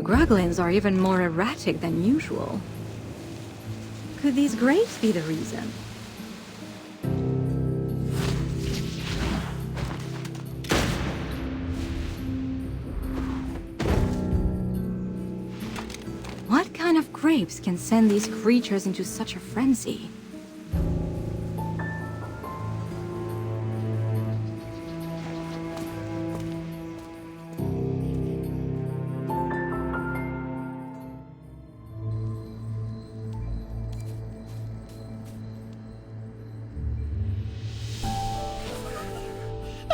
Gruglins are even more erratic than usual. Could these grapes be the reason? What kind of grapes can send these creatures into such a frenzy?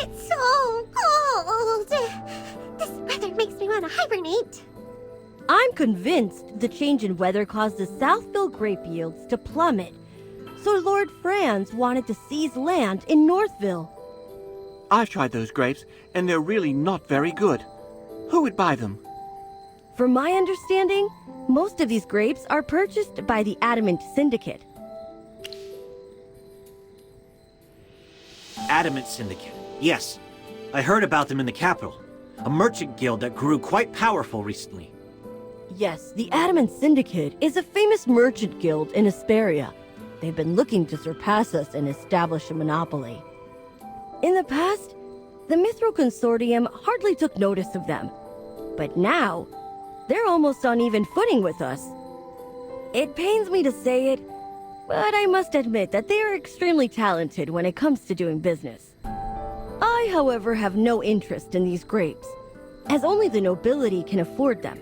It's so cold! This weather makes me want to hibernate. I'm convinced the change in weather caused the Southville grape yields to plummet. So Lord Franz wanted to seize land in Northville. I've tried those grapes, and they're really not very good. Who would buy them? From my understanding, most of these grapes are purchased by the Adamant Syndicate. Adamant Syndicate. Yes, I heard about them in the capital. A merchant guild that grew quite powerful recently. Yes, the Adamant Syndicate is a famous merchant guild in Asperia. They've been looking to surpass us and establish a monopoly. In the past, the Mithril Consortium hardly took notice of them. But now, they're almost on even footing with us. It pains me to say it, but I must admit that they are extremely talented when it comes to doing business. I, however, have no interest in these grapes, as only the nobility can afford them.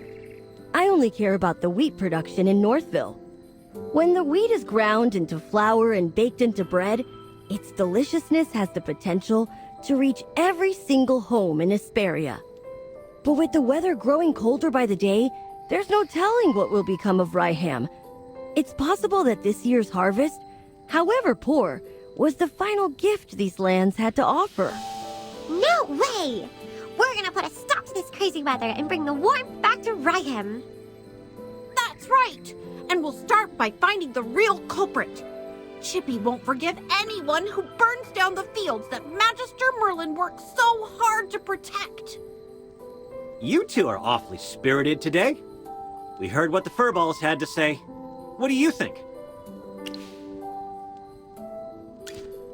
I only care about the wheat production in Northville. When the wheat is ground into flour and baked into bread, its deliciousness has the potential to reach every single home in Asperia. But with the weather growing colder by the day, there's no telling what will become of Ryham. It's possible that this year's harvest, however poor, was the final gift these lands had to offer. No way! We're gonna put a stop to this crazy weather and bring the warmth back to Ryham. That's right! And we'll start by finding the real culprit. Chippy won't forgive anyone who burns down the fields that Magister Merlin worked so hard to protect. You two are awfully spirited today. We heard what the Furballs had to say. What do you think?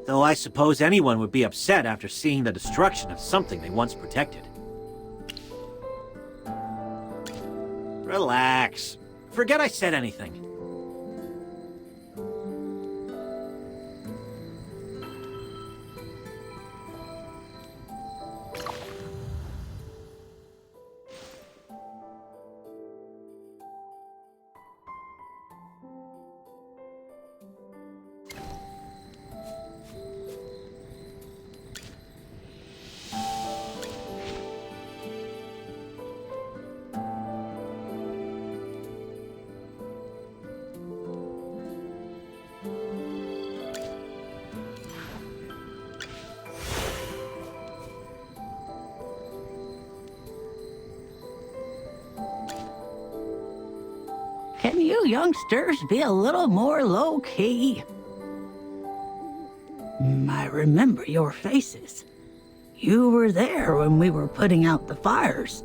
Though I suppose anyone would be upset after seeing the destruction of something they once protected. Relax. Forget I said anything. Can you youngsters be a little more low-key? I remember your faces. You were there when we were putting out the fires.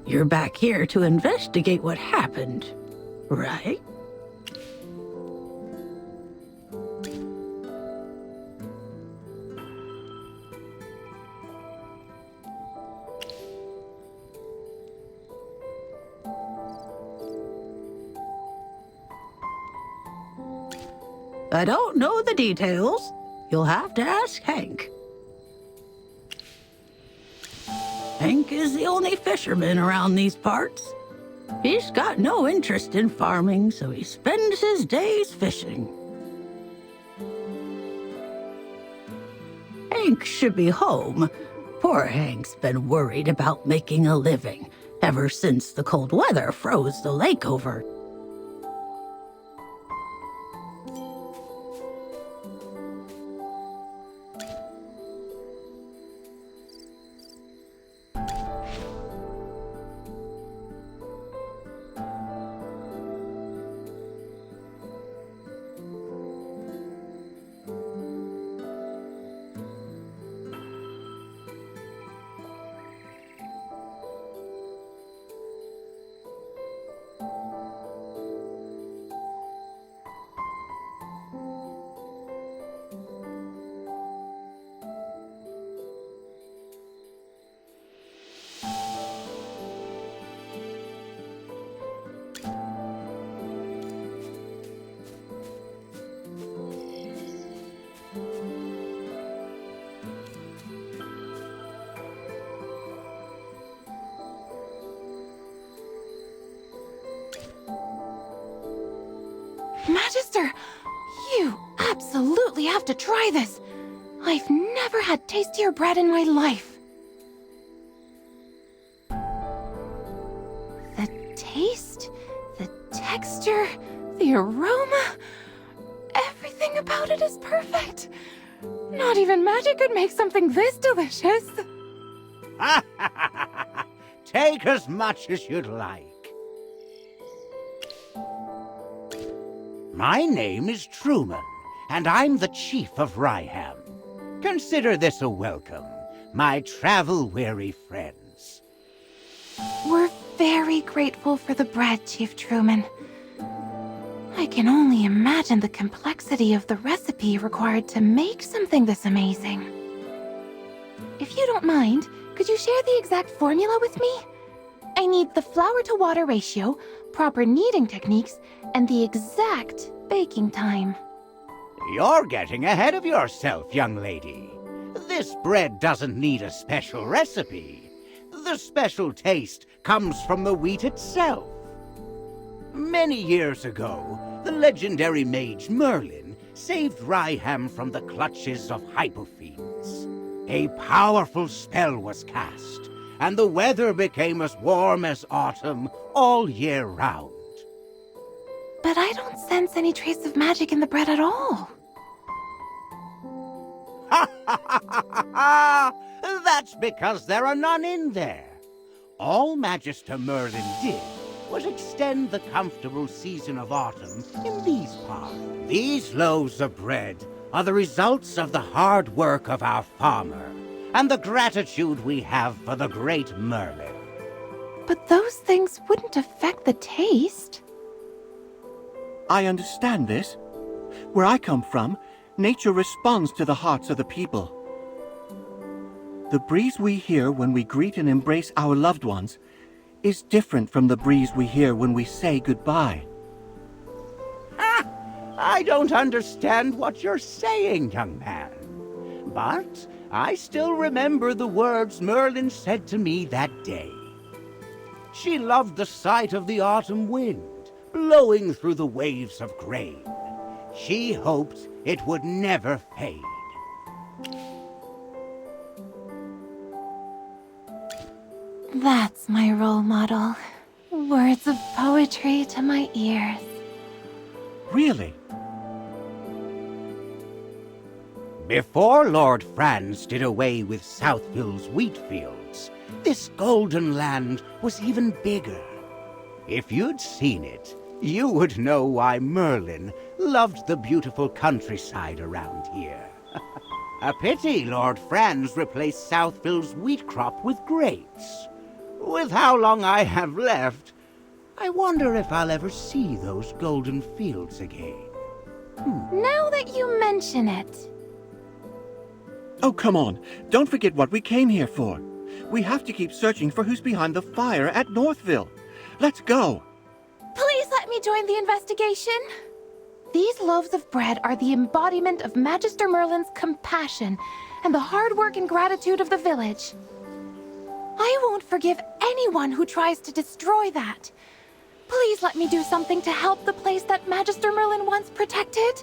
You're back here to investigate what happened, right? I don't know the details. You'll have to ask Hank. Hank is the only fisherman around these parts. He's got no interest in farming, so he spends his days fishing. Hank should be home. Poor Hank's been worried about making a living ever since the cold weather froze the lake over. Master! You absolutely have to try this! I've never had tastier bread in my life. The taste, the texture, the aroma... everything about it is perfect. Not even magic could make something this delicious. Take as much as you'd like. My name is Truman, and I'm the chief of Ryham. Consider this a welcome, my travel-weary friends. We're very grateful for the bread, Chief Truman. I can only imagine the complexity of the recipe required to make something this amazing. If you don't mind, could you share the exact formula with me? I need the flour-to-water ratio, proper kneading techniques, and the exact baking time. You're getting ahead of yourself, young lady. This bread doesn't need a special recipe. The special taste comes from the wheat itself. Many years ago, the legendary mage Merlin saved Ryham from the clutches of hypofiends. A powerful spell was cast, and the weather became as warm as autumn all year round. But I don't sense any trace of magic in the bread at all. Ha ha ha ha ha! That's because there are none in there. All Magister Merlin did was extend the comfortable season of autumn in these parts. These loaves of bread are the results of the hard work of our farmer and the gratitude we have for the great Merlin. But those things wouldn't affect the taste. I understand this. Where I come from, nature responds to the hearts of the people. The breeze we hear when we greet and embrace our loved ones is different from the breeze we hear when we say goodbye. Ha! I don't understand what you're saying, young man. But I still remember the words Merlin said to me that day. She loved the sight of the autumn wind blowing through the waves of grain. She hoped it would never fade. That's my role model. Words of poetry to my ears. Really? Before Lord Franz did away with Southville's wheat fields, this golden land was even bigger. If you'd seen it, you would know why Merlin loved the beautiful countryside around here. A pity Lord Franz replaced Southville's wheat crop with grapes. With how long I have left, I wonder if I'll ever see those golden fields again. Now that you mention it. Oh, come on. Don't forget what we came here for. We have to keep searching for who's behind the fire at Northville. Let's go. Please let me join the investigation. These loaves of bread are the embodiment of Magister Merlin's compassion and the hard work and gratitude of the village. I won't forgive anyone who tries to destroy that. Please let me do something to help the place that Magister Merlin once protected.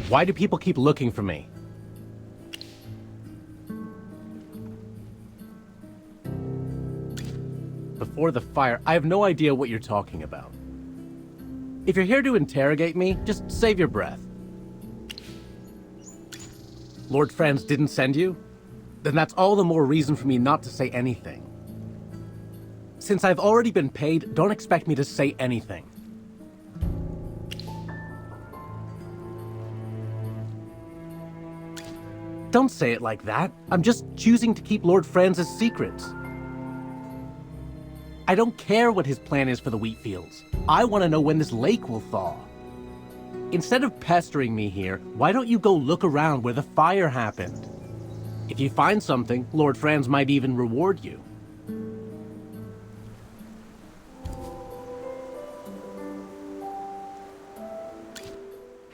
Why do people keep looking for me? Before the fire, I have no idea what you're talking about. If you're here to interrogate me, just save your breath. Lord Franz didn't send you? Then that's all the more reason for me not to say anything. Since I've already been paid, don't expect me to say anything. Don't say it like that. I'm just choosing to keep Lord Franz's secrets. I don't care what his plan is for the wheat fields. I want to know when this lake will thaw. Instead of pestering me here, why don't you go look around where the fire happened? If you find something, Lord Franz might even reward you.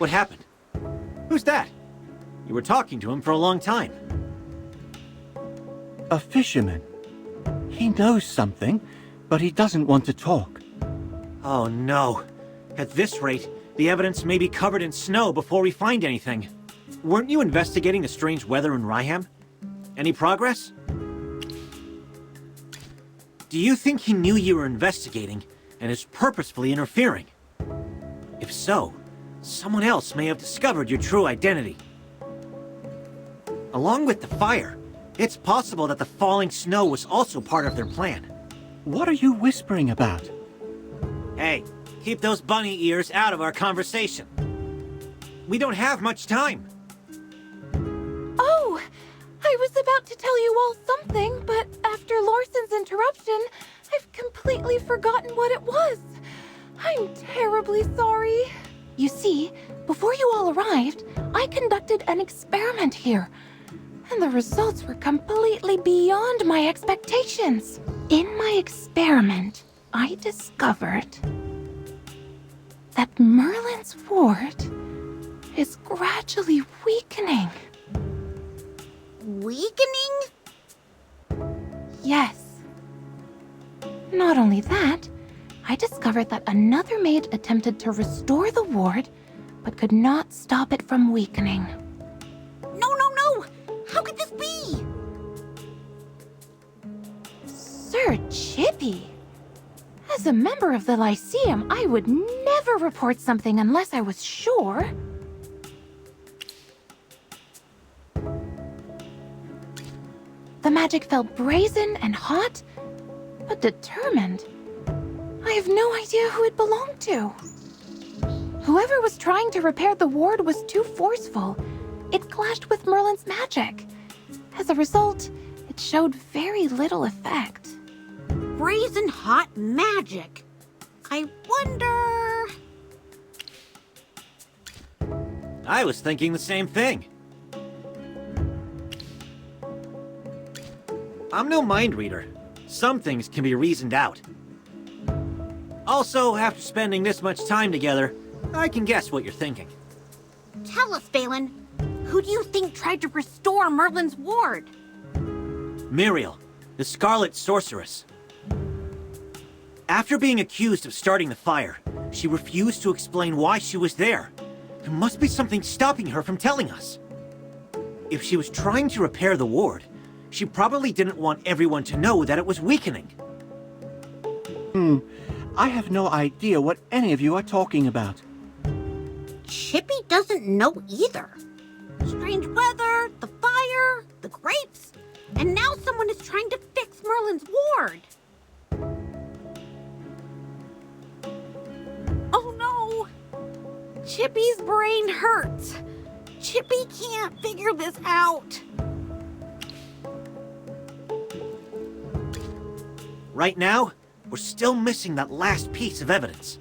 What happened? Who's that? You were talking to him for a long time. A fisherman. He knows something, but he doesn't want to talk. Oh no. At this rate, the evidence may be covered in snow before we find anything. Weren't you investigating the strange weather in Ryham? Any progress? Do you think he knew you were investigating and is purposefully interfering? If so, someone else may have discovered your true identity. Along with the fire, it's possible that the falling snow was also part of their plan. What are you whispering about? Hey, keep those bunny ears out of our conversation. We don't have much time. Oh, I was about to tell you all something, but after Lawson's interruption, I've completely forgotten what it was. I'm terribly sorry. You see, before you all arrived, I conducted an experiment here, and the results were completely beyond my expectations. In my experiment, I discovered that Merlin's ward is gradually weakening. Weakening? Yes. Not only that, I discovered that another maid attempted to restore the ward, but could not stop it from weakening. No! How could this be? Sir Chippy! As a member of the Lyceum, I would never report something unless I was sure. The magic felt brazen and hot, but determined. I have no idea who it belonged to. Whoever was trying to repair the ward was too forceful. It clashed with Merlin's magic. As a result, it showed very little effect. Brazen hot magic. I wonder... I was thinking the same thing. I'm no mind reader. Some things can be reasoned out. Also, after spending this much time together, I can guess what you're thinking. Tell us, Balin. Who do you think tried to restore Merlin's ward? Muriel, the Scarlet Sorceress. After being accused of starting the fire, she refused to explain why she was there. There must be something stopping her from telling us. If she was trying to repair the ward, she probably didn't want everyone to know that it was weakening. I have no idea what any of you are talking about. Chippy doesn't know either. Strange weather, the fire, the grapes, and now someone is trying to fix Merlin's ward. Oh no! Chippy's brain hurts. Chippy can't figure this out. Right now, we're still missing that last piece of evidence.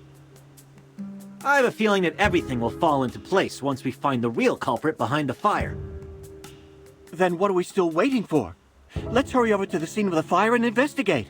I have a feeling that everything will fall into place once we find the real culprit behind the fire. Then what are we still waiting for? Let's hurry over to the scene of the fire and investigate.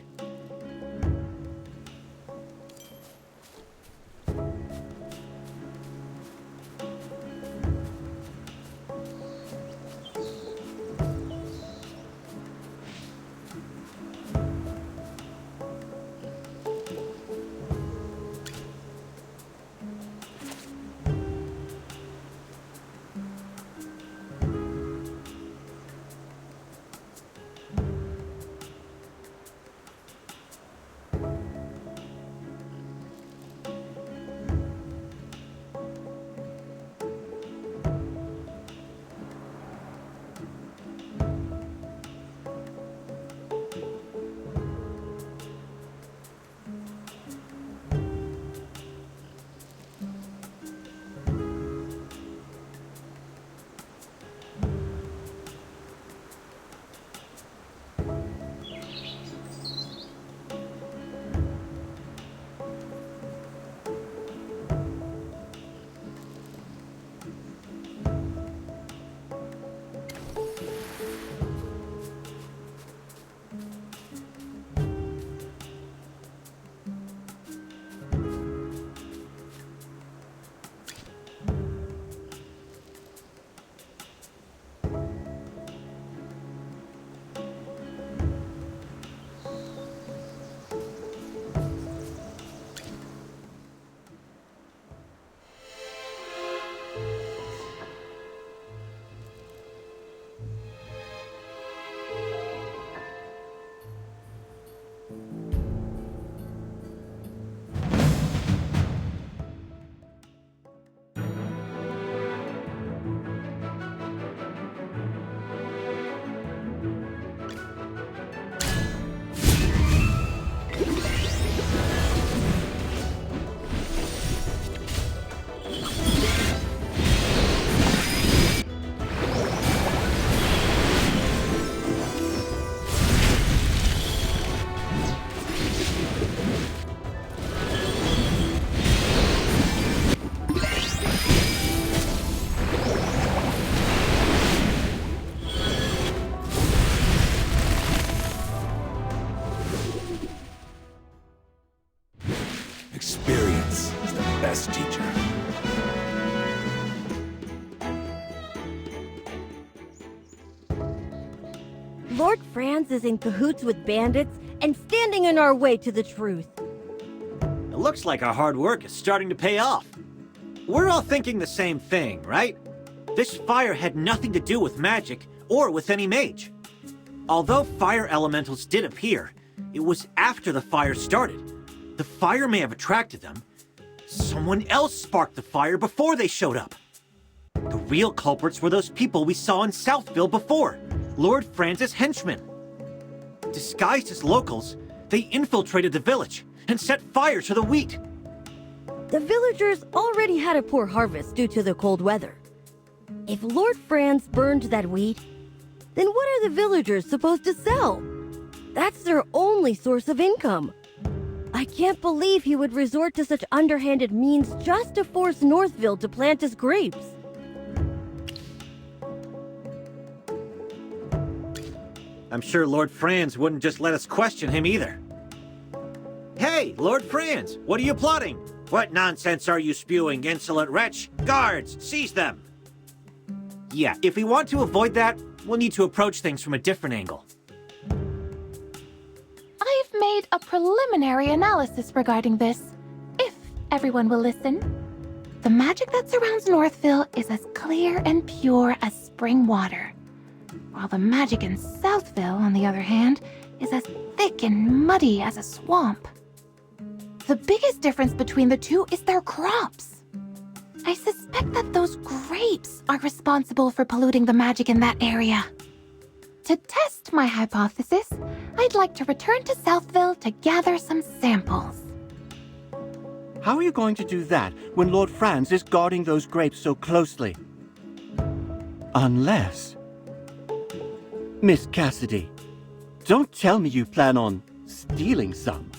Lord Franz is in cahoots with bandits and standing in our way to the truth. It looks like our hard work is starting to pay off. We're all thinking the same thing, right? This fire had nothing to do with magic or with any mage. Although fire elementals did appear, it was after the fire started. The fire may have attracted them. Someone else sparked the fire before they showed up. The real culprits were those people we saw in Southville before, Lord Franz's henchmen. Disguised as locals, they infiltrated the village and set fire to the wheat. The villagers already had a poor harvest due to the cold weather. If Lord Franz burned that wheat, then what are the villagers supposed to sell? That's their only source of income. I can't believe he would resort to such underhanded means just to force Northville to plant his grapes. I'm sure Lord Franz wouldn't just let us question him either. Hey, Lord Franz, what are you plotting? What nonsense are you spewing, insolent wretch? Guards, seize them! Yeah, if we want to avoid that, we'll need to approach things from a different angle. I've made a preliminary analysis regarding this, if everyone will listen. The magic that surrounds Northville is as clear and pure as spring water, while the magic in Southville, on the other hand, is as thick and muddy as a swamp. The biggest difference between the two is their crops. I suspect that those grapes are responsible for polluting the magic in that area. To test my hypothesis, I'd like to return to Southville to gather some samples. How are you going to do that when Lord Franz is guarding those grapes so closely? Unless... Miss Cassidy, don't tell me you plan on stealing some.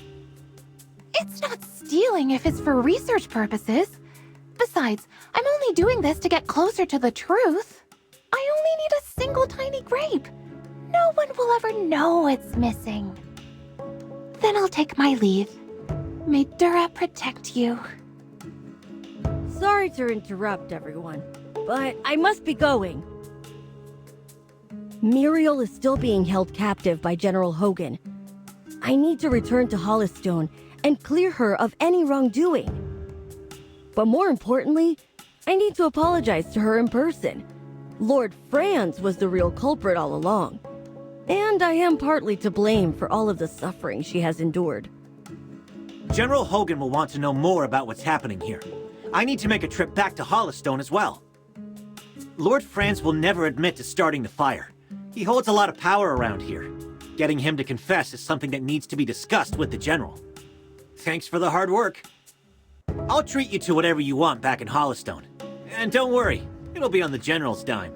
It's not stealing if it's for research purposes. Besides, I'm only doing this to get closer to the truth. I only need a single tiny grape. No one will ever know it's missing. Then I'll take my leave. May Dura protect you. Sorry to interrupt, everyone, but I must be going. Muriel is still being held captive by General Hogan. I need to return to Hollystone and clear her of any wrongdoing. But more importantly, I need to apologize to her in person. Lord Franz was the real culprit all along, and I am partly to blame for all of the suffering she has endured. General Hogan will want to know more about what's happening here. I need to make a trip back to Hollystone as well. Lord Franz will never admit to starting the fire. He holds a lot of power around here. Getting him to confess is something that needs to be discussed with the General. Thanks for the hard work. I'll treat you to whatever you want back in Hollystone. And don't worry, it'll be on the General's dime.